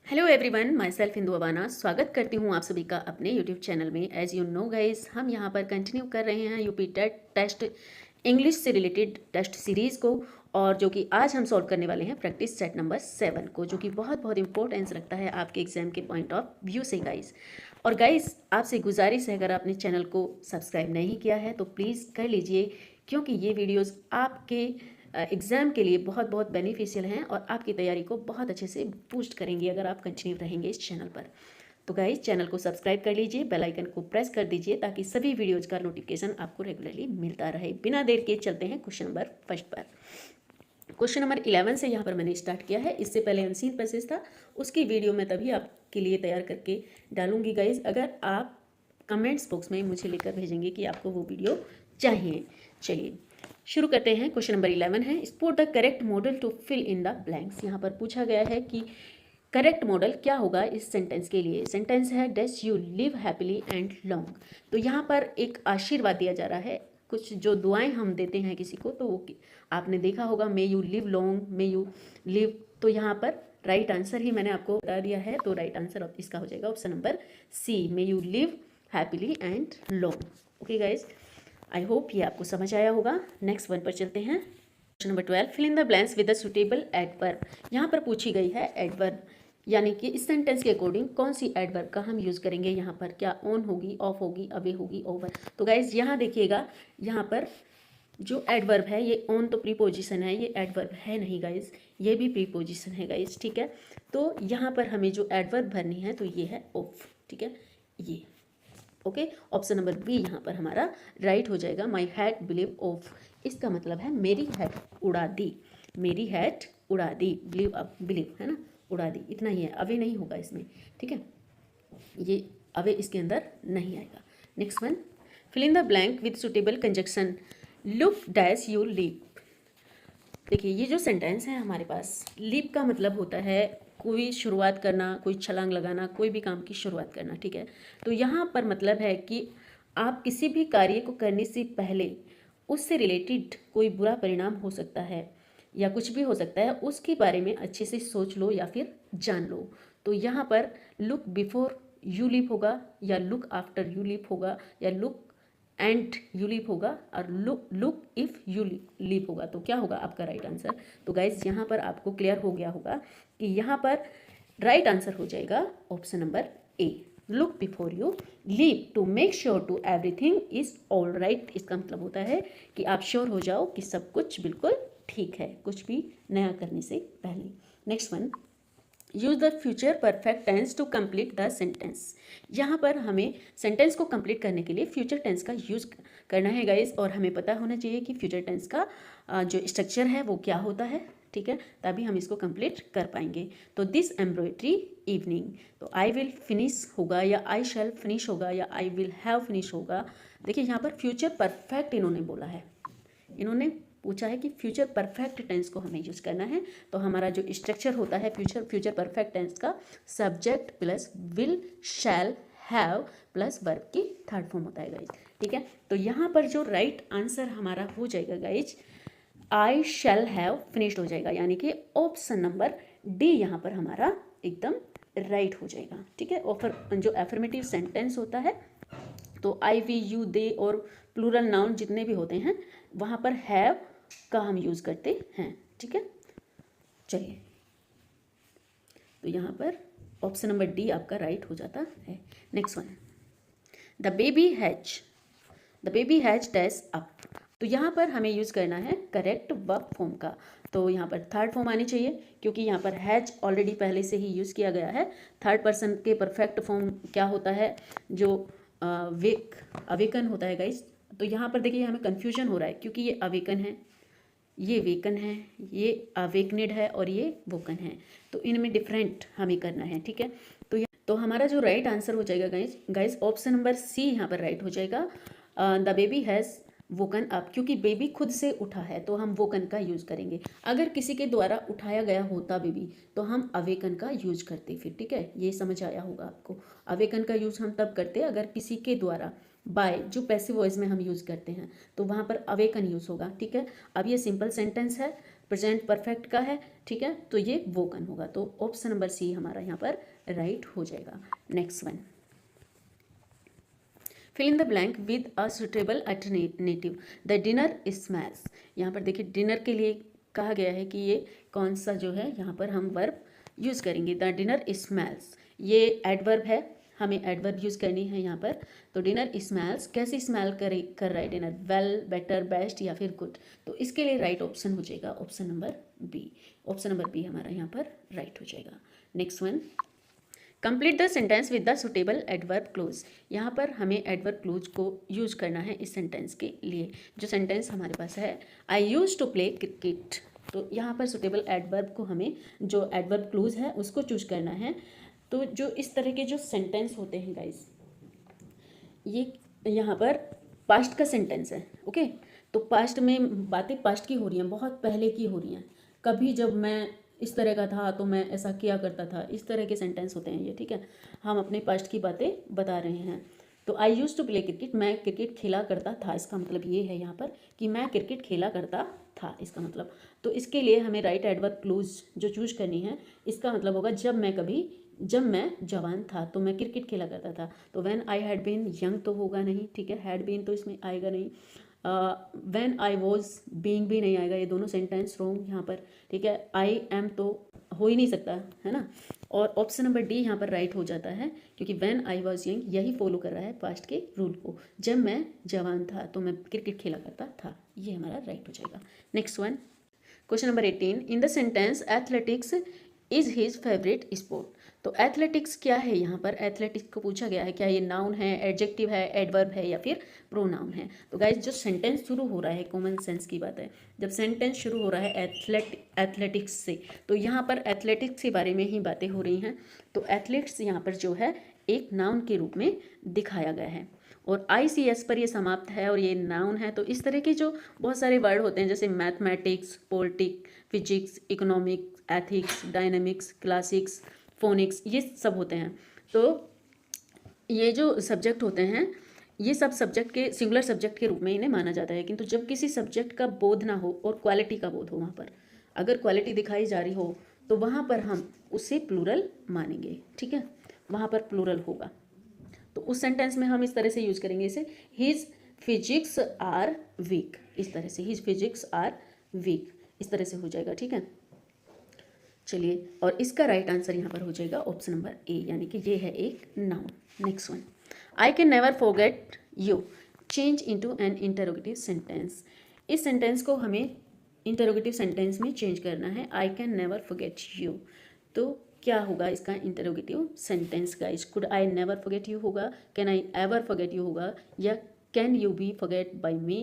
Hello everyone, my self Indu Abana स्वागत करती हूँ आप सभी का अपने यूट्यूब चैनल में। एज यू नो गाइस, हम यहाँ पर कंटिन्यू कर रहे हैं यूपी टेट टेस्ट इंग्लिश से रिलेटेड टेस्ट सीरीज़ को, और जो कि आज हम सॉल्व करने वाले हैं प्रैक्टिस सेट नंबर 7 को, जो कि बहुत बहुत इंपॉर्टेंस रखता है आपके एग्जाम के पॉइंट ऑफ व्यू से गाइस। और गाइस, आपसे गुजारिश है, अगर आपने चैनल को सब्सक्राइब नहीं किया है तो प्लीज़ कर लीजिए, क्योंकि ये वीडियोज़ आपके एग्ज़ाम के लिए बहुत बहुत बेनिफिशियल हैं और आपकी तैयारी को बहुत अच्छे से बूस्ट करेंगे अगर आप कंटिन्यू रहेंगे इस चैनल पर। तो गाइस, चैनल को सब्सक्राइब कर लीजिए, बेल आइकन को प्रेस कर दीजिए ताकि सभी वीडियोज़ का नोटिफिकेशन आपको रेगुलरली मिलता रहे। बिना देर के चलते हैं क्वेश्चन नंबर फर्स्ट पर। क्वेश्चन नंबर 11 से यहाँ पर मैंने स्टार्ट किया है। इससे पहले अनसीन पैसेज था, उसकी वीडियो मैं तभी आपके लिए तैयार करके डालूंगी गाइज, अगर आप कमेंट्स बॉक्स में मुझे लेकर भेजेंगे कि आपको वो वीडियो चाहिए। चलिए शुरू करते हैं। क्वेश्चन नंबर 11 है, sport the correct modal to fill in the blanks. यहाँ पर पूछा गया है कि करेक्ट मॉडल क्या होगा इस सेंटेंस के लिए। सेंटेंस है dash you live happily and long. तो यहाँ पर एक आशीर्वाद दिया जा रहा है। कुछ जो दुआएं हम देते हैं किसी को, तो वो आपने देखा होगा, मे you live long, may you live. तो यहाँ पर राइट आंसर ही मैंने आपको बता दिया है, तो राइट आंसर इसका हो जाएगा option number C, may you live happily and long. Okay guys, I hope ये आपको समझ आया होगा। नेक्स्ट वन पर चलते हैं। Question number 12, fill in the blanks with the suitable adverb. यहाँ पर पूछी गई है एडवर्ब, यानी कि इस सेंटेंस के अकॉर्डिंग कौन सी एडवर्ब का हम यूज़ करेंगे। यहाँ पर क्या ऑन होगी, ऑफ होगी, अवे होगी, ओवर। तो गाइज यहाँ देखिएगा, यहाँ पर जो एडवर्ब है ये ऑन तो प्रीपोजिशन है, ये एडवर्ब है नहीं गाइज, ये भी प्रीपोजिशन है गाइज, ठीक है। तो यहाँ पर हमें जो एडवर्ब भरनी है तो ये है ऑफ, ठीक है, ये। ओके, ऑप्शन नंबर बी यहाँ पर हमारा राइट हो जाएगा। माई हैट बिलीव ऑफ, इसका मतलब है मेरी हैट उड़ा दी, मेरी हैट उड़ा दी। बिलीव, अब बिलीव है ना, उड़ा दी, इतना ही है, अवे नहीं होगा इसमें, ठीक है, ये अवे इसके अंदर नहीं आएगा। Next one, fill in the blank with suitable conjunction, look dash you leap. देखिए ये जो सेंटेंस है हमारे पास, लीप का मतलब होता है कोई शुरुआत करना, कोई छलांग लगाना, कोई भी काम की शुरुआत करना, ठीक है। तो यहाँ पर मतलब है कि आप किसी भी कार्य को करने से पहले उससे रिलेटेड कोई बुरा परिणाम हो सकता है या कुछ भी हो सकता है, उसके बारे में अच्छे से सोच लो या फिर जान लो। तो यहाँ पर लुक बिफोर यू लीप होगा, या लुक आफ्टर यू लीप होगा, या लुक एंड यू लीप होगा, और लुक इफ यू लीप होगा। तो क्या होगा आपका राइट आंसर। तो गाइज यहाँ पर आपको क्लियर हो गया होगा कि यहाँ पर राइट आंसर हो जाएगा option number A, look before you leap to make sure to everything is all right. इसका मतलब होता है कि आप श्योर हो जाओ कि सब कुछ बिल्कुल ठीक है, कुछ भी नया करने से पहले। Next one, use the future perfect tense to complete the sentence. यहाँ पर हमें सेंटेंस को कंप्लीट करने के लिए फ्यूचर टेंस का यूज़ करना है गाइस, और हमें पता होना चाहिए कि फ्यूचर टेंस का जो स्ट्रक्चर है वो क्या होता है, ठीक है, तभी हम इसको कंप्लीट कर पाएंगे। तो दिस एम्ब्रॉयडरी इवनिंग, तो आई विल फिनिश होगा, या आई शैल फिनिश होगा, या आई विल हैव फिनिश होगा। देखिए यहाँ पर फ्यूचर परफेक्ट इन्होंने बोला है, इन्होंने पूछा है कि फ्यूचर परफेक्ट टेंस को हमें यूज़ करना है। तो हमारा जो स्ट्रक्चर होता है फ्यूचर परफेक्ट टेंस का, subject plus will, shall, have plus verb की थर्ड फॉर्म होता है गाइज, ठीक है। तो यहाँ पर जो राइट आंसर हमारा हो जाएगा guys, I shall have finished हो जाएगा, यानी कि ऑप्शन नंबर डी यहाँ पर हमारा एकदम राइट हो जाएगा, ठीक है। और जो एफर्मेटिव सेंटेंस होता है, तो आई, वी, यू, दे और प्लूरल नाउन जितने भी होते हैं वहाँ पर हैव का हम यूज़ करते हैं, ठीक है। चलिए, तो यहाँ पर ऑप्शन नंबर डी आपका राइट हो जाता है। Next one, the baby has dash up. तो यहाँ पर हमें यूज़ करना है करेक्ट वर्ब फॉर्म का। तो यहाँ पर थर्ड फॉर्म आनी चाहिए, क्योंकि यहाँ पर हैज ऑलरेडी पहले से ही यूज़ किया गया है। थर्ड पर्सन के परफेक्ट फॉर्म क्या होता है, जो अवेकन होता है गाइस। तो यहाँ पर देखिए हमें कन्फ्यूजन हो रहा है, क्योंकि ये अवेकन है, ये वेकन है, ये अवेकनेड है, और ये वोकन है। तो इनमें डिफरेंट हमें करना है, ठीक है। तो हमारा जो राइट आंसर हो जाएगा गाइस ऑप्शन नंबर सी यहाँ पर राइट हो जाएगा। The baby has woken up, क्योंकि बेबी खुद से उठा है तो हम वोकन का यूज़ करेंगे। अगर किसी के द्वारा उठाया गया होता बेबी तो हम अवेकन का यूज करते फिर, ठीक है। ये समझ आया होगा आपको। अवेकन का यूज़ हम तब करते अगर किसी के द्वारा, बाय जो पैसिव वॉइस में हम यूज़ करते हैं, तो वहाँ पर अवेकन यूज़ होगा, ठीक है। अब ये सिंपल सेंटेंस है, प्रेजेंट परफेक्ट का है, ठीक है, तो ये वोकन होगा। तो ऑप्शन नंबर सी हमारा यहाँ पर राइट हो जाएगा। Next one, fill in the blank with a suitable alternative the dinner smells. यहाँ पर देखिए डिनर के लिए कहा गया है कि ये कौन सा जो है यहाँ पर हम वर्ब यूज़ करेंगे, द डिनर स्मेल्स, ये एडवर्ब है, हमें एडवर्ब यूज़ करनी है यहाँ पर। तो डिनर स्मेल्स, कैसी स्मेल कर रहा है डिनर, वेल, बेटर, बेस्ट या फिर गुड। तो इसके लिए राइट ऑप्शन हो जाएगा option number B. Option number B हमारा यहाँ पर राइट हो जाएगा। Next one, complete the sentence with the suitable adverb close. यहाँ पर हमें एडवर्ब क्लोज को यूज करना है इस सेंटेंस के लिए। जो सेंटेंस हमारे पास है, आई यूज टू प्ले क्रिकेट, तो यहाँ पर सुटेबल एडवर्ब को हमें जो एडवर्ब क्लोज है उसको चूज करना है। तो जो इस तरह के जो सेंटेंस होते हैं गाइस, ये यहाँ पर पास्ट का सेंटेंस है, ओके। तो पास्ट में बातें पास्ट की हो रही हैं, बहुत पहले की हो रही हैं, कभी जब मैं इस तरह का था तो मैं ऐसा किया करता था, इस तरह के सेंटेंस होते हैं ये, ठीक है। हम अपने पास्ट की बातें बता रहे हैं। तो आई यूज़ टू प्ले क्रिकेट, मैं क्रिकेट खेला करता था, इसका मतलब ये है यहाँ पर कि मैं क्रिकेट खेला करता था, इसका मतलब। तो इसके लिए हमें राइट एडवर्ब क्लोज जो चूज करनी है, इसका मतलब होगा जब मैं जवान था तो मैं क्रिकेट खेला करता था। तो when I had been young तो होगा नहीं, ठीक है, हैड बीन तो इसमें आएगा नहीं। व्हेन आई वॉज बीइंग भी नहीं आएगा, ये दोनों सेंटेंस रॉन्ग यहाँ पर, ठीक है। आई एम तो हो ही नहीं सकता है ना। और ऑप्शन नंबर डी यहाँ पर राइट हो जाता है, क्योंकि व्हेन आई वॉज यंग यही फॉलो कर रहा है पास्ट के रूल को, जब मैं जवान था तो मैं क्रिकेट खेला करता था, ये हमारा राइट हो जाएगा। Next one, question number 18, in the sentence athletics is his favourite sport. तो एथलेटिक्स क्या है, यहाँ पर एथलेटिक्स को पूछा गया है, क्या ये नाउन है, एडजेक्टिव है, एडवर्ब है या फिर प्रोनाउन है। तो गाइज जो सेंटेंस शुरू हो रहा है, कॉमन सेंस की बात है, जब सेंटेंस शुरू हो रहा है एथलेटिक्स से, तो यहाँ पर एथलेटिक्स के बारे में ही बातें हो रही हैं। तो एथलीट्स यहाँ पर जो है एक नाउन के रूप में दिखाया गया है, और ICS पर ये समाप्त है और ये नाउन है। तो इस तरह के जो बहुत सारे वर्ड होते हैं, जैसे mathematics, politics, physics, economics, ethics, dynamics, classics, phoenix, ये सब होते हैं। तो ये जो सब्जेक्ट होते हैं, ये सब सब्जेक्ट के सिंगुलर सब्जेक्ट के रूप में इन्हें माना जाता है। किंतु जब किसी सब्जेक्ट का बोध ना हो और क्वालिटी का बोध हो, वहाँ पर अगर क्वालिटी दिखाई जा रही हो तो वहाँ पर हम उसे प्लूरल मानेंगे, ठीक है, वहाँ पर प्लूरल होगा। तो उस सेंटेंस में हम इस तरह से यूज करेंगे इसे, हिज फिजिक्स आर वीक, इस तरह से, हिज फिजिक्स आर वीक, इस तरह से हो जाएगा, ठीक है। चलिए, और इसका राइट आंसर यहाँ पर हो जाएगा ऑप्शन नंबर ए, यानी कि ये है एक noun. Next one, I can never forget you, change into an interrogative sentence. इस सेंटेंस को हमें इंटरोगेटिव सेंटेंस में चेंज करना है, I can never forget you. तो क्या होगा इसका interrogative sentence guys, could I never forget you होगा, can I ever forget you होगा, या can you be forget by me,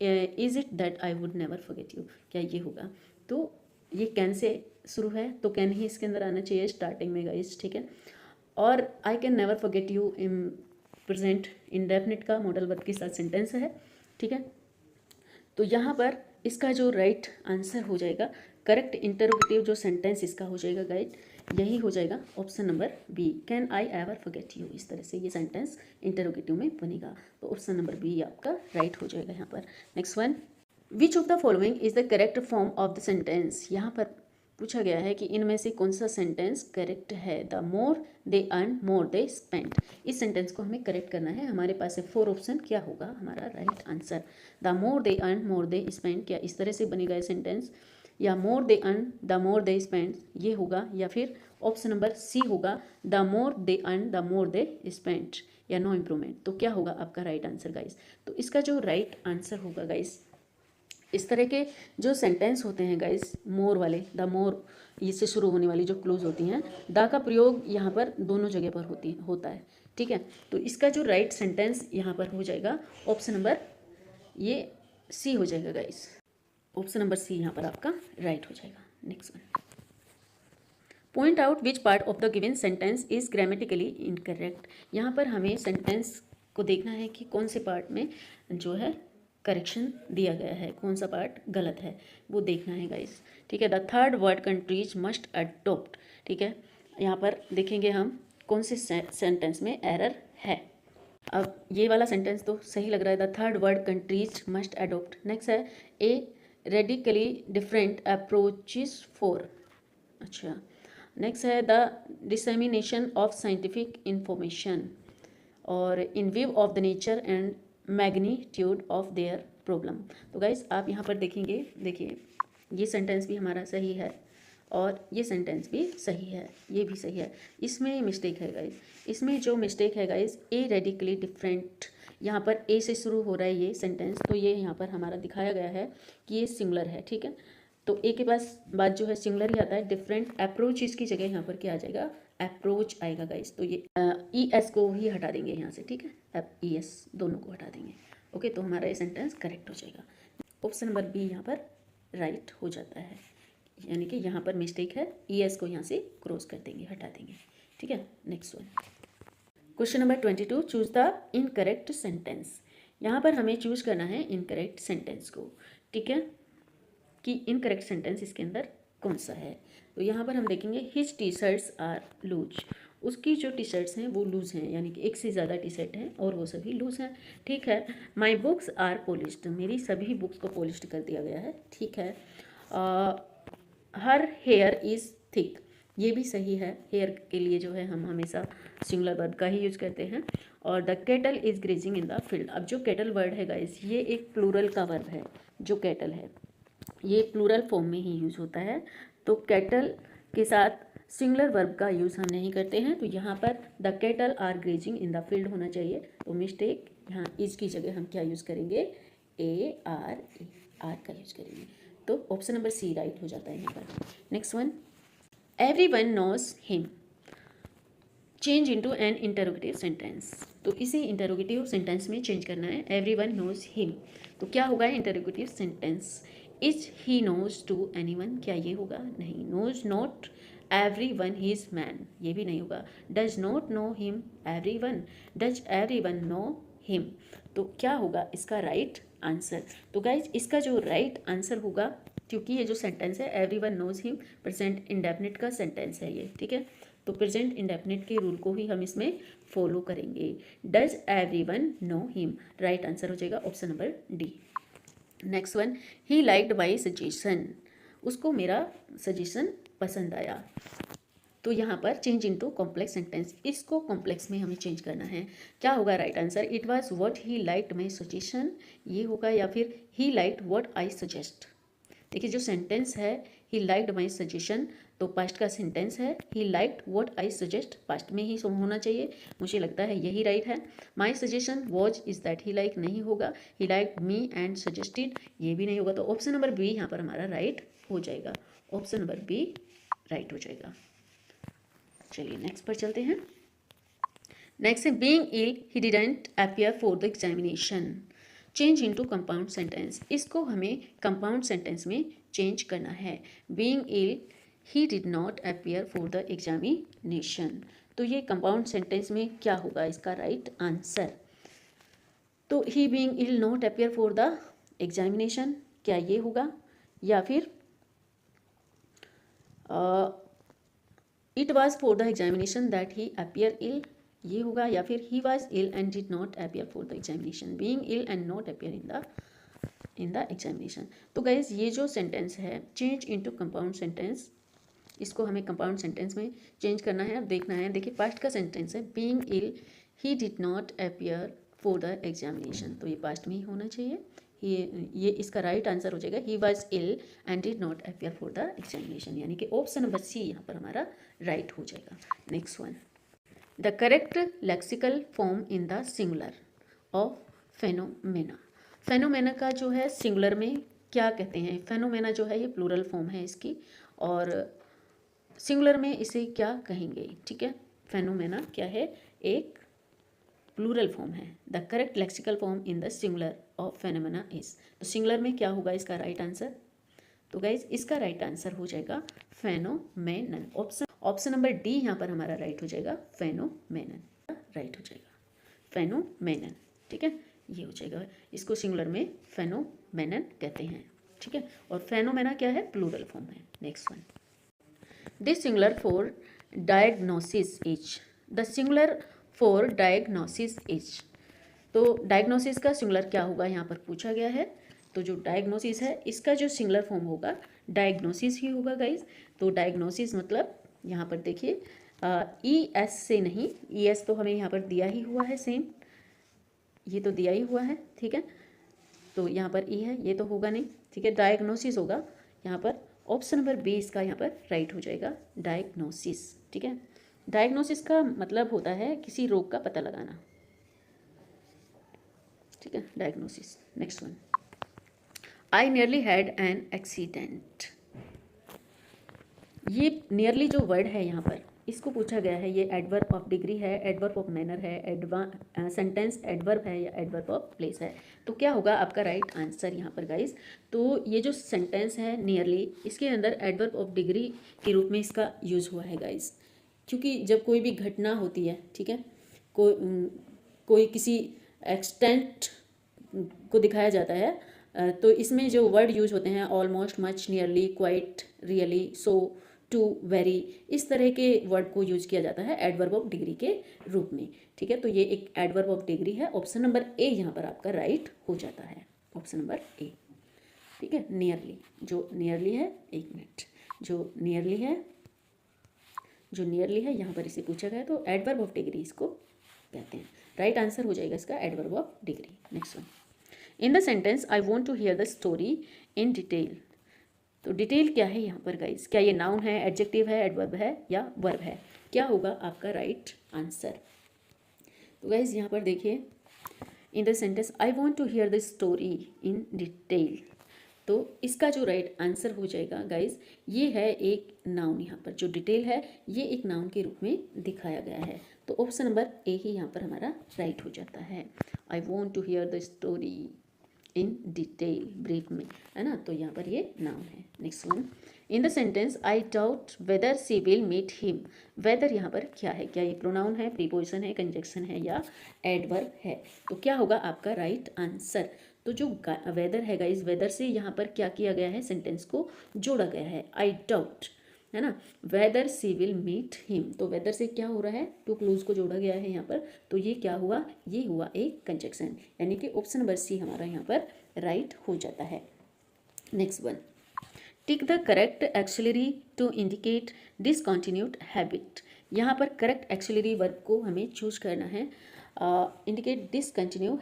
is it that I would never forget you, क्या ये होगा। तो ये कैन से शुरू है, तो कैन ही इसके अंदर आना चाहिए स्टार्टिंग में गाइस, ठीक है। और आई can never forget you in present indefinite का मॉडल वर्ब के साथ सेंटेंस है, ठीक है। तो यहाँ पर इसका जो राइट आंसर हो जाएगा, करेक्ट इंटरोगेटिव जो सेंटेंस इसका हो जाएगा गाइड, यही हो जाएगा option number B, can I ever forget you. इस तरह से ये सेंटेंस इंटरोगेटिव में बनेगा, तो ऑप्शन नंबर बी आपका राइट हो जाएगा यहाँ पर। Next one, which of the following is the correct form of the sentence. यहाँ पर पूछा गया है कि इनमें से कौन सा सेंटेंस करेक्ट है, the more they earn more they spend. इस सेंटेंस को हमें करेक्ट करना है, हमारे पास है 4 ऑप्शन, क्या होगा हमारा right answer, the more they earn more they spend, क्या इस तरह से बनेगा ये सेंटेंस, या more they earn the more they spend ये होगा, या फिर ऑप्शन नंबर सी होगा, the more they earn the more they spend, या नो इम्प्रूवमेंट। तो क्या होगा आपका राइट आंसर गाइस। तो इसका जो राइट आंसर होगा गाइस, इस तरह के जो सेंटेंस होते हैं गाइस, मोर वाले, द मोर, इससे शुरू होने वाली जो क्लोज होती हैं, द का प्रयोग यहाँ पर दोनों जगह पर होता है, ठीक है। तो इसका जो राइट सेंटेंस यहाँ पर हो जाएगा ऑप्शन नंबर ये सी हो जाएगा गाइस, ऑप्शन नंबर सी यहाँ पर आपका राइट हो जाएगा। Next one, point out which part of the given sentence is grammatically incorrect. यहाँ पर हमें सेंटेंस को देखना है कि कौन से पार्ट में जो है करेक्शन दिया गया है, कौन सा पार्ट गलत है वो देखना है गाइस, ठीक है। The third world countries must adopt, ठीक है, यहाँ पर देखेंगे हम कौन से सेंटेंस में एरर है। अब ये वाला सेंटेंस तो सही लग रहा है, the third world countries must adopt. Next है a radically different approaches for, अच्छा नेक्स्ट है the dissemination of scientific information और in view of the nature and magnitude of their problem. तो गाइज आप यहाँ पर देखेंगे, देखिए ये सेंटेंस भी हमारा सही है और ये सेंटेंस भी सही है, ये भी सही है। इसमें मिस्टेक है गाइज, इसमें जो मिस्टेक है गाइज, ए रेडिकली डिफरेंट, यहाँ पर ए से शुरू हो रहा है ये सेंटेंस, तो ये यहाँ पर हमारा दिखाया गया है कि ये सिंगुलर है, ठीक है। तो ए के पास बात जो है सिंगुलर ही आता है। डिफरेंट अप्रोच इसकी जगह यहाँ पर क्या आ जाएगा, अप्रोच आएगा गाइज। तो ये ई एस को ही हटा देंगे यहाँ से, ठीक है, ई एस दोनों को हटा देंगे। ओके, तो हमारा ये सेंटेंस करेक्ट हो जाएगा। ऑप्शन नंबर बी यहाँ पर राइट हो जाता है, यानी कि यहाँ पर मिस्टेक है, ई एस को यहाँ से क्रॉस कर देंगे, हटा देंगे, ठीक है। Next one, question number 22, choose the incorrect sentence. यहाँ पर हमें चूज करना है इनकरेक्ट सेंटेंस को, ठीक है, कि इनकरेक्ट सेंटेंस इसके अंदर कौन सा है। तो यहाँ पर हम देखेंगे his T shirts are loose, उसकी जो टी शर्ट्स हैं वो लूज हैं, यानी कि एक से ज़्यादा टी शर्ट हैं और वो सभी लूज हैं, ठीक है। माई बुक्स आर पॉलिश्ड, मेरी सभी बुक्स को पॉलिश्ड कर दिया गया है, ठीक है। हर हेयर इज़ थिक, ये भी सही है, हेयर के लिए जो है हम हमेशा सिंगुलर वर्ब का ही यूज करते हैं। और the kettle is grazing in the field, अब जो केटल वर्ड है गाइस, ये एक प्लूरल का वर्ब है, जो केटल है ये प्लूरल फॉर्म में ही यूज होता है। तो केटल के साथ सिंगुलर वर्ब का यूज़ हम नहीं करते हैं, तो यहाँ पर the cattle are grazing in the field होना चाहिए। तो मिस्टेक, यहाँ इज की जगह हम क्या यूज़ करेंगे, ए आर का यूज़ करेंगे। तो ऑप्शन नंबर सी राइट हो जाता है यहाँ पर। Next one, every one knows him, change into an interrogative sentence. तो इसे इंटरोगेटिव सेंटेंस में चेंज करना है, एवरी वन नोज हिम, तो क्या होगा interrogative sentence, is he knows to any one, क्या ये होगा, नहीं। Knows not every one his man, ये भी नहीं होगा। Does not know him every one, does every one know him, तो क्या होगा इसका राइट आंसर। तो गाइज इसका जो राइट आंसर होगा, क्योंकि ये जो सेंटेंस है every one knows him, present indefinite का सेंटेंस है ये, ठीक है। तो प्रेजेंट इंडेफिनिट के रूल को ही हम इसमें फॉलो करेंगे। Does every one know him, right answer हो जाएगा option number D. Next one, he liked my suggestion, उसको मेरा सजेशन पसंद आया। तो यहाँ पर चेंज इनटू कॉम्प्लेक्स सेंटेंस, इसको कॉम्प्लेक्स में हमें चेंज करना है। क्या होगा right answer, it was what he liked my suggestion, ये होगा, या फिर he liked what I suggest. देखिए जो सेंटेंस है ही लाइक्ड माई सजेशन, तो पास्ट का सेंटेंस है, he liked what I suggest, past में ही होना चाहिए, मुझे लगता है यही राइट है। My suggestion was is that he like, नहीं होगा। He liked me and suggested, ये भी नहीं होगा। तो ऑप्शन नंबर बी यहाँ पर हमारा राइट हो जाएगा, ऑप्शन नंबर बी राइट हो जाएगा। चलिए नेक्स्ट पर चलते हैं। नेक्स्ट है being ill he didn't appear for the examination, change into compound sentence, इसको हमें कंपाउंड सेंटेंस में चेंज करना है। Being ill he did not appear for the examination, तो ये कंपाउंड सेंटेंस में क्या होगा इसका राइट आंसर। तो he being ill not appear for the examination, क्या ये होगा, या फिर it was for the examination that he appear ill, ये होगा, या फिर he was ill and did not appear for the examination, being ill and not appear in the examination. तो गाइज ये जो सेंटेंस है चेंज इनटू कंपाउंड सेंटेंस, इसको हमें कंपाउंड सेंटेंस में चेंज करना है। अब देखना है, देखिए पास्ट का सेंटेंस है being ill he did not appear for the examination, तो ये पास्ट में ही होना चाहिए। ये इसका राइट आंसर हो जाएगा, he was ill and did not appear for the examination, यानी कि ऑप्शन नंबर सी यहाँ पर हमारा राइट हो जाएगा। Next one, the correct lexical form in the singular of phenomena, phenomena का जो है सिंगुलर में क्या कहते हैं, फेनोमेना जो है ये प्लूरल फॉर्म है इसकी, और सिंगुलर में इसे क्या कहेंगे, ठीक है। फेनोमेना क्या है, एक प्लूरल फॉर्म है। The correct lexical form in the singular of phenomena is, तो सिंगुलर में क्या होगा इसका राइट आंसर। तो गाइज इसका राइट आंसर हो जाएगा फेनोमेनन, ऑप्शन नंबर डी यहाँ पर हमारा राइट हो जाएगा, फेनोमेनन राइट हो जाएगा, फेनोमेनन, ठीक है, ये हो जाएगा। इसको सिंगुलर में फेनोमेनन कहते हैं, ठीक है, और फेनोमेना क्या है, प्लूरल फॉर्म है। Next one, this singular for diagnosis is, the singular for diagnosis is, तो डायग्नोसिस का सिंगुलर क्या होगा यहाँ पर पूछा गया है। तो जो डायग्नोसिस है इसका जो सिंगुलर फॉर्म होगा डायग्नोसिस ही होगा गाइज। तो डायग्नोसिस मतलब यहाँ पर देखिए ई एस से नहीं, ई एस तो हमें यहाँ पर दिया ही हुआ है, सेम ये तो दिया ही हुआ है, ठीक है। तो यहाँ पर ई है, ये तो होगा नहीं, ठीक है। डायग्नोसिस होगा यहाँ पर, ऑप्शन नंबर बी इसका यहाँ पर राइट हो जाएगा, डायग्नोसिस, ठीक है। डायग्नोसिस का मतलब होता है किसी रोग का पता लगाना, ठीक है, diagnosis. Next one, I nearly had an accident. ये नियरली जो वर्ड है यहाँ पर इसको पूछा गया है, ये एडवर्ब ऑफ डिग्री है, एडवर्ब ऑफ मैनर है, सेंटेंस एडवर्ब है या एडवर्ब ऑफ प्लेस है। तो क्या होगा आपका राइट आंसर यहाँ पर गाइस। तो ये जो सेंटेंस है नियरली, इसके अंदर एडवर्ब ऑफ डिग्री के रूप में इसका यूज हुआ है गाइस, क्योंकि जब कोई भी घटना होती है, ठीक है, कोई किसी एक्सटेंट को दिखाया जाता है, तो इसमें जो वर्ड यूज होते हैं almost, much, nearly, quite, really, so, too, very, इस तरह के वर्ड को यूज किया जाता है एडवर्ब ऑफ डिग्री के रूप में, ठीक है। तो ये एक एडवर्ब ऑफ डिग्री है। ऑप्शन नंबर ए यहाँ पर आपका राइट हो जाता है, ऑप्शन नंबर ए, ठीक है। नियरली, जो नियरली है, एक मिनट, जो नियरली है यहाँ पर इसे पूछा गया, तो एडवर्ब ऑफ डिग्री इसको कहते हैं। राइट आंसर हो जाएगा इसका adverb of degree. Next one, in the sentence I want to hear the story in detail. तो डिटेल क्या है यहाँ पर गाइस, क्या ये नाउन है, एडजेक्टिव है, एडवर्ब है या वर्ब है? क्या होगा आपका राइट आंसर? तो गाइस यहाँ पर देखिए, in the sentence I want to hear the story in detail, तो इसका जो राइट आंसर हो जाएगा गाइस, ये है एक नाउन। यहाँ पर जो डिटेल है ये एक नाउन के रूप में दिखाया गया है, तो ऑप्शन नंबर ए ही यहाँ पर हमारा राइट हो जाता है। I want to hear the story in detail, brief में, है ना, तो यहाँ पर ये नाउन है। Next one, in the sentence I doubt whether she will meet him. Whether यहाँ पर क्या है, क्या ये प्रोनाउन है, प्रीपोजिशन है, कंजक्शन है या एडवर्ब है? तो क्या होगा आपका राइट आंसर? तो जो वेदर है गाइस, वेदर से यहाँ पर क्या किया गया है, सेंटेंस को जोड़ा गया है, आई डाउट, है ना, whether she will meet him, तो वेदर से क्या हो रहा है, टू क्लूज को जोड़ा गया है यहाँ पर, तो ये क्या हुआ, ये हुआ एक कंजक्शन, यानी कि ऑप्शन नंबर सी हमारा यहाँ पर राइट हो जाता है। Next one, tick the correct auxiliary to indicate discontinued habit. यहाँ पर करेक्ट एक्सिलरी वर्ब को हमें चूज करना है, इंडिकेट डिसकंटिन्यू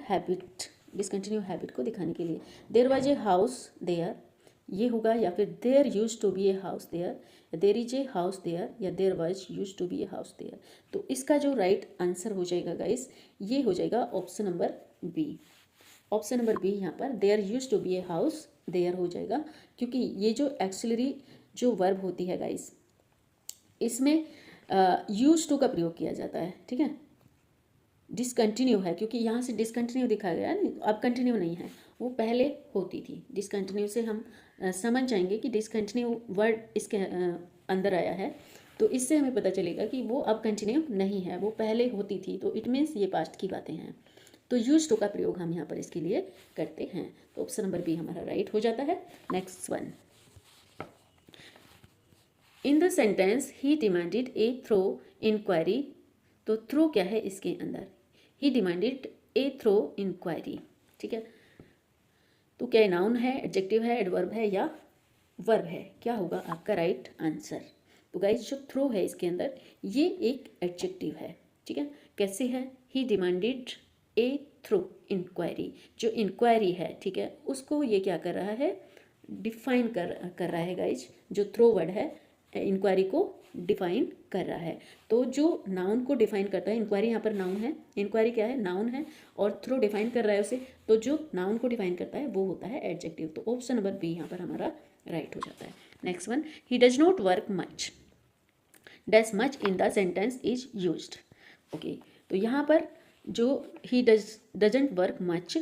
हैबिट को दिखाने के लिए। There was a house there, ये होगा, या फिर there use to be a house there, there is a house there, या there was use to be a house there. तो इसका जो राइट आंसर हो जाएगा गाइस, ये हो जाएगा option number B. Option number B यहाँ पर there use to be a house there हो जाएगा, क्योंकि ये जो एक्सिलरी जो वर्ब होती है गाइस, इसमें यूज टू का प्रयोग किया जाता है, ठीक है। डिसकंटिन्यू है, क्योंकि यहाँ से डिसकंटिन्यू दिखाया गया है, अब कंटिन्यू नहीं है, वो पहले होती थी। डिसकंटिन्यू से हम समझ जाएंगे कि डिसकंटिन्यू वर्ड इसके अंदर आया है, तो इससे हमें पता चलेगा कि वो अब कंटिन्यू नहीं है, वो पहले होती थी, तो इट मीन्स ये पास्ट की बातें हैं। तो यूज टू का प्रयोग हम यहाँ पर इसके लिए करते हैं, तो ऑप्शन नंबर बी हमारा राइट हो जाता है। Next one, in the sentence he demanded a thorough inquiry. तो थ्रो क्या है इसके अंदर, he demanded a thorough inquiry, ठीक है। तो क्या नाउन है, एडजेक्टिव है, एडवर्ब है या वर्ब है? क्या होगा आपका राइट आंसर? तो गाइस जो थ्रो है इसके अंदर, ये एक एडजेक्टिव है, ठीक है। कैसे है, ही डिमांडेड ए थ्रो इंक्वायरी, जो इंक्वायरी है, ठीक है, उसको ये क्या कर रहा है, डिफाइन कर रहा है गाइज। जो थ्रो वर्ड है इंक्वायरी को डिफाइन कर रहा है, तो जो नाउन को डिफाइन करता है, इंक्वायरी यहाँ पर नाउन है, इंक्वायरी क्या है, नाउन है, और थ्रो डिफाइन कर रहा है उसे, तो जो नाउन को डिफाइन करता है वो होता है एडजेक्टिव, तो ऑप्शन नंबर बी यहाँ पर हमारा राइट हो जाता है। Next one, he does not work much, does much in the sentence is used. Okay, तो यहाँ पर जो he doesn't work much,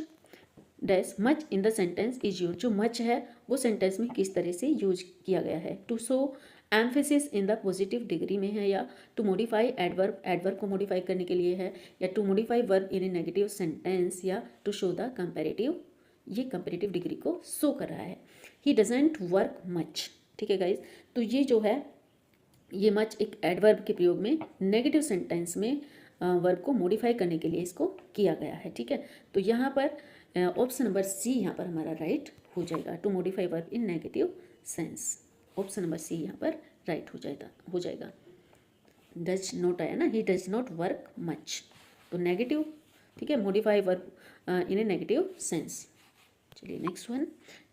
dash much in the sentence is use, जो मच है वो सेंटेंस में किस तरह से यूज किया गया है, to show emphasis in the positive degree में है, या टू मॉडिफाई एडवर्ब को मॉडिफाई करने के लिए है, या to modify verb in a negative sentence, या टू शो द कंपैरेटिव, ये कंपैरेटिव डिग्री को शो कर रहा है। ही डजंट वर्क मच, ठीक है गाइज। तो ये जो है, ये मच एक एडवर्ब के प्रयोग में नेगेटिव सेंटेंस में वर्ब को मॉडिफाई करने के लिए इसको किया गया है, ठीक है। तो यहाँ पर ऑप्शन नंबर सी यहाँ पर हमारा राइट हो जाएगा, to modify verb in negative sense. Option number C यहाँ पर राइट हो जाएगा। डज नॉट आया ना, he does not work much, तो नेगेटिव, ठीक है, modify verb in a negative sense. चलिए next one,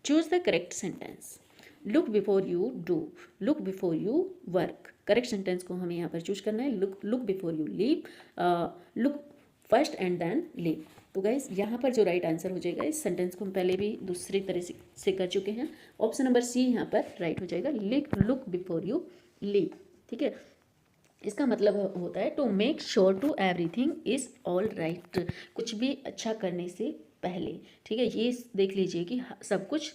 choose the correct sentence. Look before you do, look before you work. Correct sentence को हमें यहाँ पर चूज करना है। Look before you leave, look first and then leave. तो guys यहाँ पर जो राइट आंसर हो जाएगा, इस सेंटेंस को हम पहले भी दूसरी तरह से कर चुके हैं। ऑप्शन नंबर सी यहाँ पर राइट हो जाएगा, लुक बिफोर यू लीव। ठीक है, इसका मतलब होता है to make sure to everything is all right, कुछ भी अच्छा करने से पहले। ठीक है, ये देख लीजिए कि सब कुछ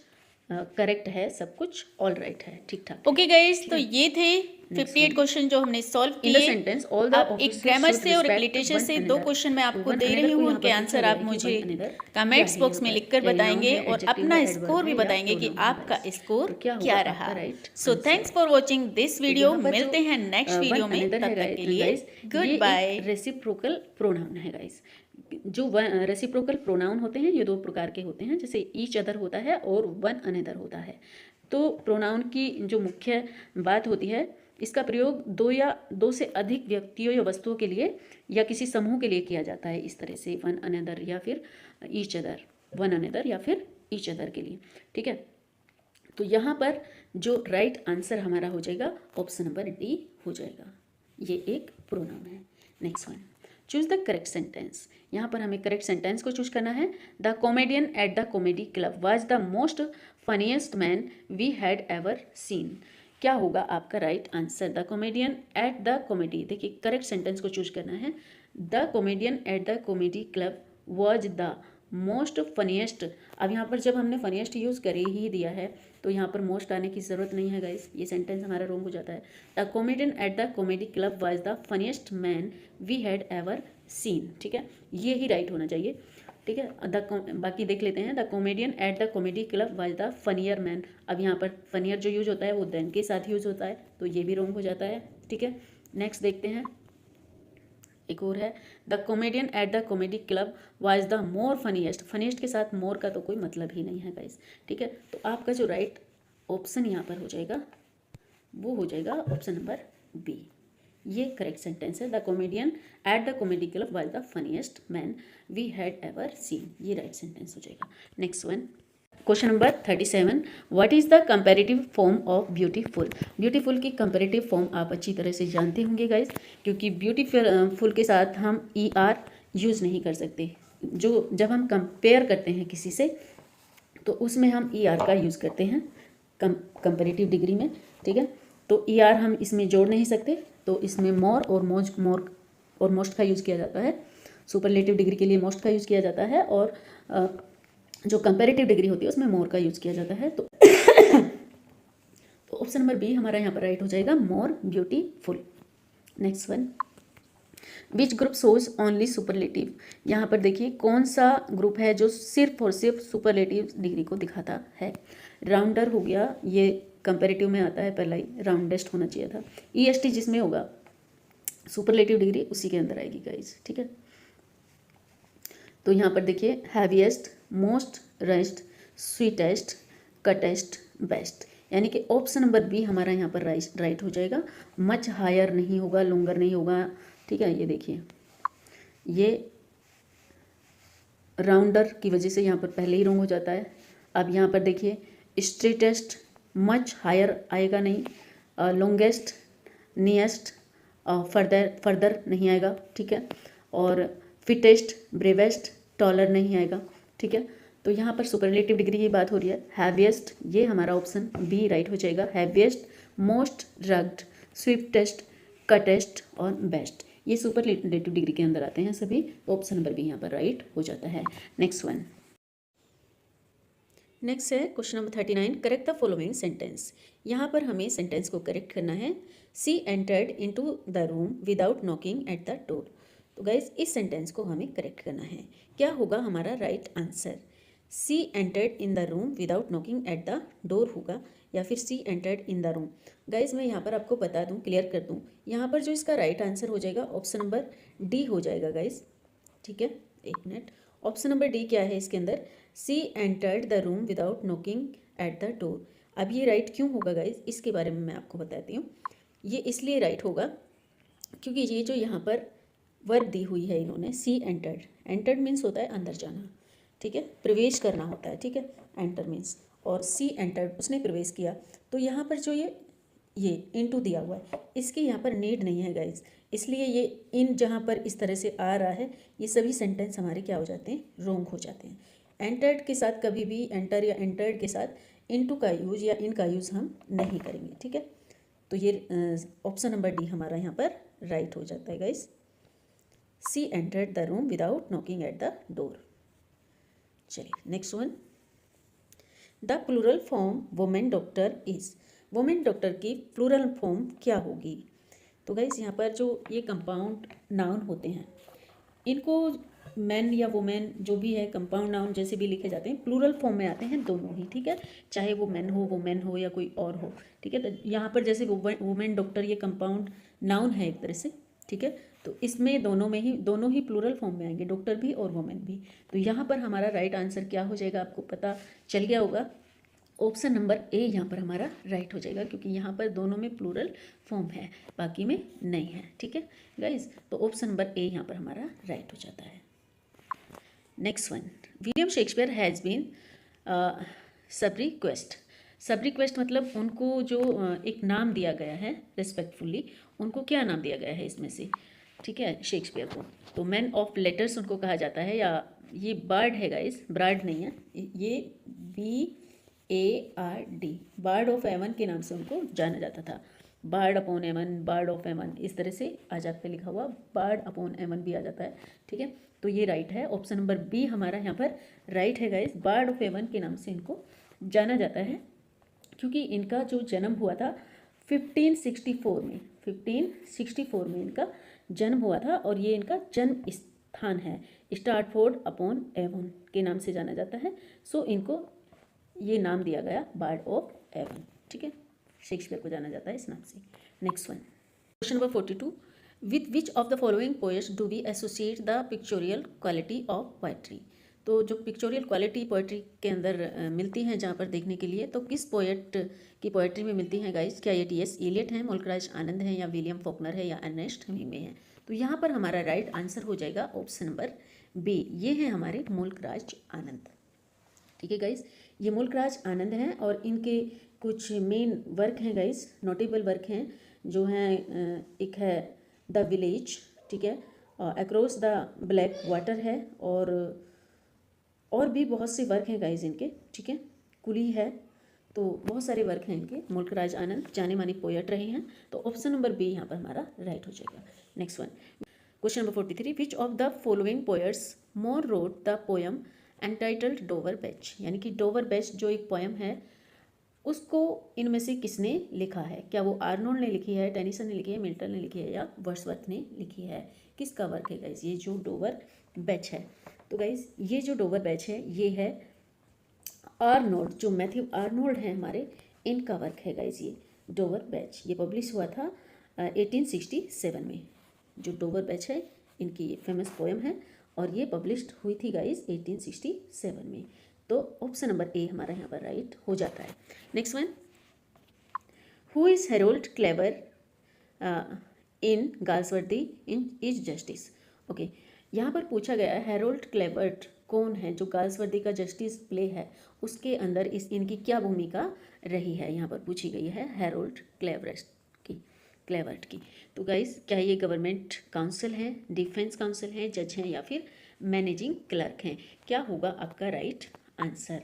करेक्ट है, सब कुछ ऑल राइट है, ठीक ठाक। ओके गाइज, तो ये थे 58 क्वेश्चन जो हमने सॉल्व किए। सेंटेंस ऑल अब एक ग्रामर से और एक लिटरेचर से 2 क्वेश्चन मैं आपको दे रही हूँ, उनके आंसर आप मुझे कमेंट्स बॉक्स में लिखकर बताएंगे और अपना स्कोर भी बताएंगे कि आपका स्कोर क्या रहा। So thanks for watching this video. मिलते हैं नेक्स्ट वीडियो में, तब तक के लिए गुड बाय। रेसिप्रोकल प्रोनाउन है गाइस। जो रेसिप्रोकल प्रोनाउन होते हैं ये 2 प्रकार के होते हैं, जैसे ईच अदर होता है और वन अनदर होता है। तो प्रोनाउन की जो मुख्य बात होती है, इसका प्रयोग 2 या 2 से अधिक व्यक्तियों या वस्तुओं के लिए या किसी समूह के लिए किया जाता है, इस तरह से वन अनदर या फिर ईच अदर, वन अनदर या फिर ईच अदर के लिए। ठीक है, तो यहाँ पर जो राइट आंसर हमारा हो जाएगा ऑप्शन नंबर डी हो जाएगा, ये एक प्रोनाउन है। Next one, choose the correct sentence. यहाँ पर हमें करेक्ट सेंटेंस को चूज करना है। The comedian at the comedy club was the most funniest man we had ever seen. क्या होगा आपका right answer? The comedian at the comedy, देखिए करेक्ट सेंटेंस को चूज करना है। The comedian at the comedy club was the most funniest. अब यहाँ पर जब हमने फनीएस्ट यूज़ कर ही दिया है तो यहाँ पर मोस्ट आने की ज़रूरत नहीं है गाइस, ये सेंटेंस हमारा रॉन्ग हो जाता है। The comedian at the comedy club was the funniest man we had ever seen. ठीक है, ये ही राइट होना चाहिए। ठीक है, बाकी देख लेते हैं। The comedian at the comedy club was the funnier man. अब यहाँ पर फनियर जो यूज होता है वो देन के साथ यूज होता है, तो ये भी रॉन्ग हो जाता है। ठीक है, नेक्स्ट देखते हैं, एक और है the comedian at the comedy club was the more funniest. Funniest के साथ मोर का तो कोई मतलब ही नहीं है गाइस। ठीक है, तो आपका जो राइट ऑप्शन यहाँ पर हो जाएगा वो हो जाएगा ऑप्शन नंबर बी, ये करेक्ट सेंटेंस है। The comedian at the comedy club was the funniest man we had ever seen, ये राइट सेंटेंस हो जाएगा। Next one, question number 37, what is the comparative form of beautiful. Beautiful की comparative form आप अच्छी तरह से जानते होंगे गाइस, क्योंकि ब्यूटीफुल के साथ हम ER यूज़ नहीं कर सकते। जो जब हम कंपेयर करते हैं किसी से तो उसमें हम ER का यूज़ करते हैं कंपैरेटिव डिग्री में। ठीक है, तो ER हम इसमें जोड़ नहीं सकते, तो इसमें मोर और मोस्ट का यूज़ किया जाता है। सुपरलेटिव डिग्री के लिए मोस्ट का यूज़ किया जाता है और जो कंपैरेटिव डिग्री होती है उसमें मोर का यूज़ किया जाता है। तो ऑप्शन नंबर बी हमारा यहाँ पर राइट हो जाएगा, more beautiful. Next one, which group shows only superlative. यहाँ पर देखिए कौन सा ग्रुप है जो सिर्फ और सिर्फ सुपरलेटिव डिग्री को दिखाता है। राउंडर हो गया, ये कंपैरेटिव में आता है, पहला ही राउंडेस्ट होना चाहिए था। EST जिसमें होगा सुपरलेटिव डिग्री उसी के अंदर आएगी गाइज। ठीक है, तो यहाँ पर देखिए heaviest, most, rest, sweetest, cutest, best, यानी कि ऑप्शन नंबर बी हमारा यहाँ पर राइट हो जाएगा। मच हायर नहीं होगा, लॉन्गर नहीं होगा। ठीक है, ये देखिए ये राउंडर की वजह से यहाँ पर पहले ही रॉन्ग हो जाता है। अब यहाँ पर देखिए स्ट्रेटेस्ट, मच हायर आएगा नहीं, लॉन्गेस्ट, नियस्ट, फर्दर नहीं आएगा। ठीक है, और फिटेस्ट, ब्रेवेस्ट, टॉलर नहीं आएगा। ठीक है, तो यहाँ पर सुपरलेटिव डिग्री की बात हो रही है। हैवीएस्ट, ये हमारा ऑप्शन बी राइट हो जाएगा। हैवीएस्ट, मोस्ट, रग्ड, स्विफ्टेस्ट, कटेस्ट और बेस्ट, ये सुपरलेटिव डिग्री के अंदर आते हैं सभी, तो ऑप्शन नंबर बी यहाँ पर राइट हो जाता है। नेक्स्ट वन, नेक्स्ट है question number 39, correct the following sentence. यहाँ पर हमें सेंटेंस को करेक्ट करना है। She entered into the room without knocking at the door. तो गाइज इस सेंटेंस को हमें करेक्ट करना है। क्या होगा हमारा right answer? She entered in the room without knocking at the door होगा, या फिर she entered in the room. Guys मैं यहाँ पर आपको बता दूँ, क्लियर कर दूँ, यहाँ पर जो इसका राइट आंसर हो जाएगा ऑप्शन नंबर डी हो जाएगा गाइज। ठीक है, एक मिनट, ऑप्शन नंबर डी क्या है इसके अंदर? She entered the room without knocking at the door. अब ये राइट क्यों होगा गाइज, इसके बारे में मैं आपको बताती हूँ। ये इसलिए राइट होगा क्योंकि ये जो यहाँ पर वर्ब दी हुई है इन्होंने, सी एंटर्ड, एंटर्ड मीन्स होता है अंदर जाना, ठीक है, प्रवेश करना होता है, ठीक है, एंटर मीन्स, और सी एंटर्ड उसने प्रवेश किया। तो यहाँ पर जो ये इनटू दिया हुआ है, इसकी यहाँ पर नीड नहीं है गाइज, इसलिए ये इन जहाँ पर इस तरह से आ रहा है, ये सभी सेंटेंस हमारे क्या हो जाते हैं, रॉन्ग हो जाते हैं। एंटर्ड के साथ कभी भी एंटर या एंटर्ड के साथ इनटू का यूज या इन का यूज़ हम नहीं करेंगे, ठीक है। तो ये ऑप्शन नंबर डी हमारा यहाँ पर राइट हो जाता है guys. She entered the room without knocking at the door. चलिए next one, the plural form women doctor is. Women doctor की प्लूरल फॉर्म क्या होगी? तो गाइज यहाँ पर जो ये कंपाउंड नाउन होते हैं, इनको मैन या वुमेन जो भी है, कंपाउंड नाउन जैसे भी लिखे जाते हैं, प्लूरल फॉर्म में आते हैं दोनों ही, ठीक है, चाहे वो मैन हो, वुमेन हो या कोई और हो, ठीक है। तो यहाँ पर जैसे वुमेन डॉक्टर ये कंपाउंड नाउन है एक तरह से, ठीक है, तो इसमें दोनों ही प्लूरल फॉर्म में आएंगे, डॉक्टर भी और वुमेन भी। तो यहाँ पर हमारा राइट आंसर क्या हो जाएगा, आपको पता चल गया होगा, ऑप्शन नंबर ए यहाँ पर हमारा राइट हो जाएगा, क्योंकि यहाँ पर दोनों में प्लूरल फॉर्म है, बाकी में नहीं है, ठीक है गाइज। तो ऑप्शन नंबर ए यहाँ पर हमारा राइट हो जाता है। Next one, William Shakespeare has been sub request. Sub request मतलब उनको जो एक नाम दिया गया है रिस्पेक्टफुल्ली, उनको क्या नाम दिया गया है इसमें से, ठीक है, शेक्सपियर को। तो मैन ऑफ लेटर्स उनको कहा जाता है, या ये बार्ड है गाइस, ब्राड नहीं है, ये BARD, बार्ड ऑफ एवन के नाम से उनको जाना जाता था। Bard upon Avon, bard of Avon, इस तरह से आ जाता है, लिखा हुआ बार्ड अपॉन एवन भी आ जाता है, ठीक है। तो ये राइट है, ऑप्शन नंबर बी हमारा यहाँ पर राइट है गाइस। बार्ड ऑफ एवन के नाम से इनको जाना जाता है, क्योंकि इनका जो जन्म हुआ था 1564 में, 1564 में इनका जन्म हुआ था, और ये इनका जन्म स्थान है स्टार्टफोर्ड अपॉन एवन के नाम से जाना जाता है। सो इनको ये नाम दिया गया बार्ड ऑफ एवन, ठीक है, शेक्सपियर को जाना जाता है इस नाम से। Next one, question number 42, with which of the following poets do we associate the pictorial quality of poetry. तो जो पिक्चोरियल क्वालिटी पोएट्री के अंदर मिलती हैं जहाँ पर देखने के लिए, तो किस पोएट की पोएट्री में मिलती हैं गाइस? क्या ये T.S. एलियट हैं, मुल्कराज आनंद हैं, या विलियम फॉकनर है, या अर्नेस्ट हेमिंग्वे हैं? तो यहाँ पर हमारा राइट आंसर हो जाएगा ऑप्शन नंबर बी, ये हैं हमारे मुल्कराज आनंद, ठीक है गाइस। ये मुल्कराज आनंद हैं, और इनके कुछ मेन वर्क हैं गाइस, नोटेबल वर्क हैं जो हैं, एक है द विलेज, ठीक है, अक्रॉस द ब्लैक वाटर है, और भी बहुत से वर्क हैं गाइस इनके, ठीक है, कुली है, तो बहुत सारे वर्क हैं इनके। मुल्कराज आनंद जाने माने पोएट रहे हैं, तो ऑप्शन नंबर बी यहाँ पर हमारा राइट हो जाएगा। Next one, question number 43, which of the following poets more wrote the poem entitled Dover batch. यानी कि डोवर बैच जो एक पोएम है, उसको इनमें से किसने लिखा है? क्या वो आर्नोल्ड ने लिखी है, टेनिसन ने लिखी है, मिल्टन ने लिखी है, या वर्ड्सवर्थ ने लिखी है? किसका वर्क है गाइज ये जो डोवर बैच है? तो गाइज ये जो डोवर बैच है ये है आर्नोल्ड, जो मैथ्यू आर्नोल्ड हैं हमारे, इनका वर्क है गाइज ये डोवर बैच। ये पब्लिश हुआ था 1867 में। जो डोवर बैच है इनकी फेमस पोएम है, और ये पब्लिश्ड हुई थी गाइज 1867 में। तो ऑप्शन नंबर ए हमारा यहाँ पर राइट हो जाता है। Next one, who is Harold clever in Galsworthy in is justice. Okay, यहाँ पर पूछा गया है हेरोल्ड क्लेवर्ट कौन है, जो गाल्सवर्दी का जस्टिस प्ले है उसके अंदर इनकी क्या भूमिका रही है, यहाँ पर पूछी गई है हेरोल्ड क्लेवर्ट की। तो गाइस क्या ये गवर्नमेंट काउंसिल है, डिफेंस काउंसिल है, जज हैं, या फिर मैनेजिंग क्लर्क हैं? क्या होगा आपका राइट आंसर?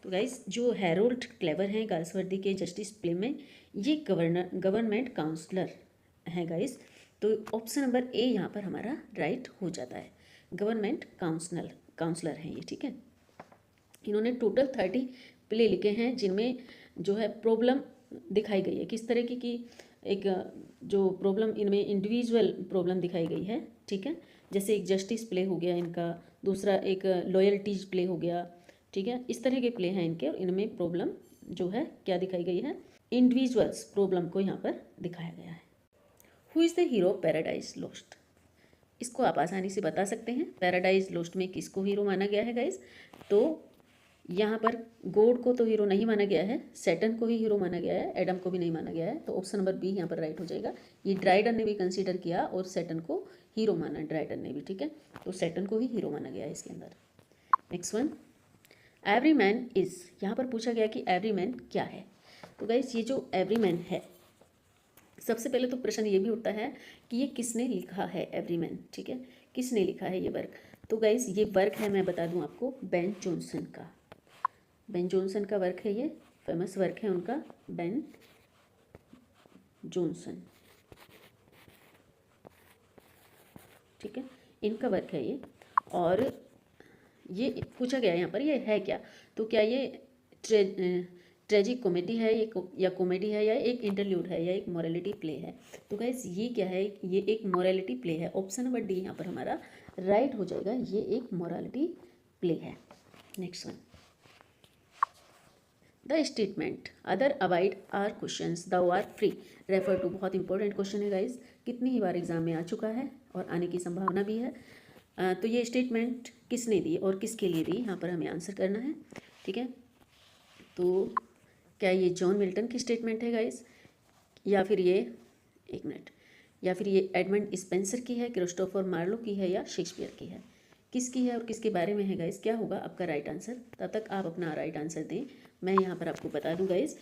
तो गाइस जो हेरोल्ड क्लेवर हैं गाल्सवर्दी के जस्टिस प्ले में, ये गवर्नमेंट काउंसलर हैं गाइस। तो ऑप्शन नंबर ए यहाँ पर हमारा राइट हो जाता है, गवर्नमेंट काउंसलर हैं ये, ठीक है। इन्होंने टोटल 30 प्ले लिखे हैं, जिनमें जो है प्रॉब्लम दिखाई गई है किस तरह की एक जो प्रॉब्लम इनमें इंडिविजुअल प्रॉब्लम दिखाई गई है, ठीक है। जैसे एक जस्टिस प्ले हो गया इनका, दूसरा एक लॉयल्टीज प्ले हो गया, ठीक है, इस तरह के प्ले हैं इनके, और इनमें प्रॉब्लम जो है क्या दिखाई गई है, इंडिविजुअल्स प्रॉब्लम को यहाँ पर दिखाया गया है। Who is the hero paradise lost? इसको आप आसानी से बता सकते हैं, पैराडाइज लॉस्ट में किसको हीरो माना गया है गाइज? तो यहाँ पर गॉड को तो हीरो नहीं माना गया है, सैटर्न को ही हीरो माना गया है, एडम को भी नहीं माना गया है, तो ऑप्शन नंबर बी यहाँ पर राइट हो जाएगा। ये ड्राइडन ने भी कंसीडर किया और सैटर्न को हीरो माना, ड्राइडन ने भी, ठीक है, तो सैटर्न को ही हीरो माना गया है इसके अंदर। Next one, every man is, यहाँ पर पूछा गया कि एवरी मैन क्या है। तो गाइस ये जो एवरी मैन है, सबसे पहले तो प्रश्न ये भी उठता है कि ये किसने लिखा है एवरी मैन, ठीक है, किसने लिखा है ये वर्क। तो गाइस ये वर्क है, मैं बता दूं आपको, बेन जॉनसन का। बेन जॉनसन का वर्क है ये, फेमस वर्क है उनका, बेन जॉनसन, ठीक है, इनका वर्क है ये। और ये पूछा गया है यहाँ पर ये है क्या, तो क्या ये ट्रेजिक कॉमेडी है ये, या कॉमेडी है, या एक इंटरल्यूड है, या एक मोरालिटी प्ले है। तो गाइस ये क्या है, ये एक मोरालिटी प्ले है। ऑप्शन नंबर डी यहाँ पर हमारा राइट हो जाएगा, ये एक मोरालिटी प्ले है। Next one, the statement other avoid are questions the are free refer to, बहुत इंपॉर्टेंट क्वेश्चन है गाइस, कितनी ही बार एग्जाम में आ चुका है और आने की संभावना भी है। तो ये स्टेटमेंट किसने दी और किसके लिए दी, यहाँ पर हमें आंसर करना है, ठीक है। तो क्या ये जॉन मिल्टन की स्टेटमेंट है गाइस, या फिर ये, एक मिनट, या फिर ये एडमंड स्पेंसर की है, क्रिस्टोफर मार्लो की है, या शेक्सपियर की है, किसकी है और किसके बारे में है गाइस, क्या होगा आपका राइट आंसर। तब तक आप अपना राइट आंसर दें, मैं यहाँ पर आपको बता दूँ गाइस।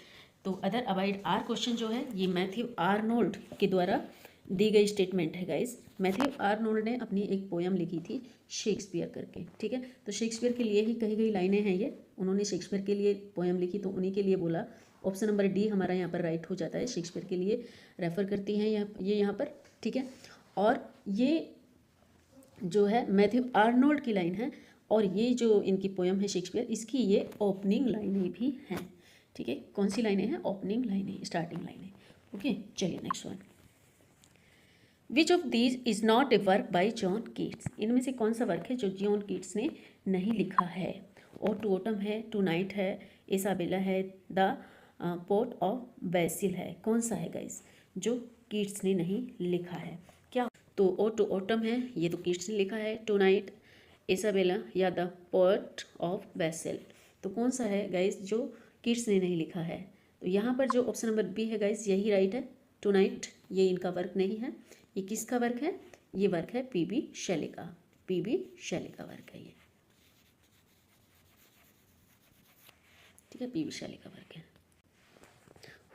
तो अदर अवाइड आर क्वेश्चन जो है ये मैथ्यू आर्नोल्ड के द्वारा दी गई स्टेटमेंट है गाइस। मैथ्यू आर्नोल्ड ने अपनी एक पोयम लिखी थी शेक्सपियर करके, ठीक है, तो शेक्सपियर के लिए ही कही गई लाइनें हैं ये, उन्होंने शेक्सपियर के लिए पोयम लिखी तो उन्हीं के लिए बोला। ऑप्शन नंबर डी हमारा यहाँ पर राइट हो जाता है, शेक्सपियर के लिए रेफ़र करती हैं ये यहाँ पर, ठीक है। और ये जो है मैथ्यू आर्नोल्ड की लाइन है, और ये जो इनकी पोयम है शेक्सपियर, इसकी ये ओपनिंग लाइनें भी हैं, ठीक है। कौन सी लाइनें हैं, ओपनिंग लाइनें, स्टार्टिंग लाइनें, ओके। चलिए next one, which of these is not a work by John Keats, इनमें से कौन सा वर्क है जो जॉन कीट्स ने नहीं लिखा है। और टू ऑटम है, टू नाइट है, इसाबेला है, द पोर्ट ऑफ बेसिल है, कौन सा है गाइस जो कीट्स ने नहीं लिखा है, क्या। तो ओ टू ऑटम है, ये तो कीट्स ने लिखा है, टू नाइट, इसाबेला, या द पोर्ट ऑफ बेसिल, तो कौन सा है गाइस जो कीट्स ने नहीं लिखा है। तो यहाँ पर जो ऑप्शन नंबर बी है गाइस यही राइट है, टू नाइट, ये इनका वर्क नहीं है। ये किसका वर्क है, ये वर्क है पीबी शेले का, पीबी शेले का वर्क है ये, ठीक है, पीबी शेले का वर्क है।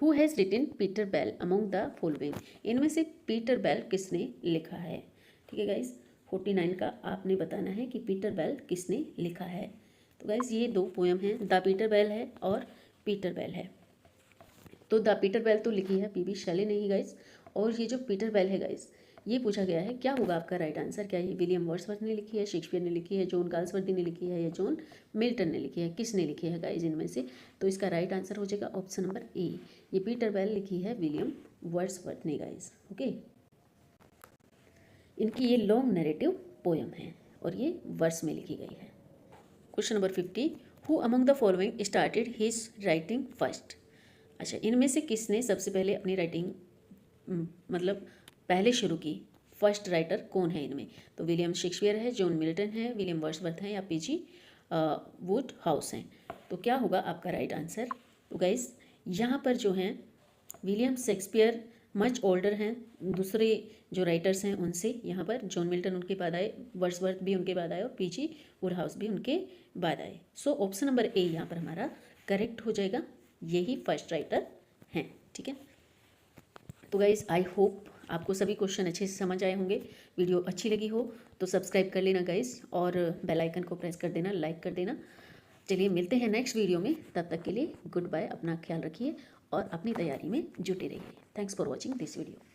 Who has written Peter Bell among the following, इनमें से पीटर बेल किसने लिखा है, ठीक है गाइस। 49 का आपने बताना है कि पीटर बेल किसने लिखा है। तो गाइस ये दो पोयम हैं, द पीटर बेल है और पीटर बेल है। तो द पीटर बेल तो लिखी है पीबी शेले ने ही गाइस, और ये जो पीटर बेल है गाइस, ये पूछा गया है, क्या होगा आपका राइट आंसर, क्या ये विलियम वर्ड्सवर्थ ने लिखी है, शेक्सपियर ने लिखी है, जॉन गाल्सवर्दी ने लिखी है, या जॉन मिल्टन ने लिखी है, किसने लिखी है गाइस इनमें से। तो इसका राइट आंसर हो जाएगा ऑप्शन नंबर ए, ये पीटर बेल लिखी है विलियम वर्ड्सवर्थ ने गाइस, ओके। इनकी ये लॉन्ग नैरेटिव पोयम है और ये वर्स में लिखी गई है। Question number 50, who among the following started his writing first, अच्छा इनमें से किसने सबसे पहले अपनी राइटिंग मतलब पहले शुरू की, फर्स्ट राइटर कौन है इनमें। तो विलियम शेक्सपियर है, जॉन मिल्टन है, विलियम वर्ड्सवर्थ है, या पीजी वुड हाउस हैं। तो क्या होगा आपका राइट आंसर। तो गाइस यहाँ पर जो हैं विलियम शेक्सपियर मच ओल्डर हैं दूसरे जो राइटर्स हैं उनसे, यहाँ पर जॉन मिल्टन उनके बाद आए, वर्ड्सवर्थ भी उनके बाद आए, और पीजी वुड हाउस भी उनके बाद आए। सो ऑप्शन नंबर ए यहाँ पर हमारा करेक्ट हो जाएगा, यही फर्स्ट राइटर हैं, ठीक है। तो गाइस आई होप आपको सभी क्वेश्चन अच्छे से समझ आए होंगे। वीडियो अच्छी लगी हो तो सब्सक्राइब कर लेना गाइस, और बेल आइकन को प्रेस कर देना, लाइक कर देना। चलिए मिलते हैं नेक्स्ट वीडियो में, तब तक के लिए गुड बाय, अपना ख्याल रखिए और अपनी तैयारी में जुटे रहिए। Thanks for watching this video.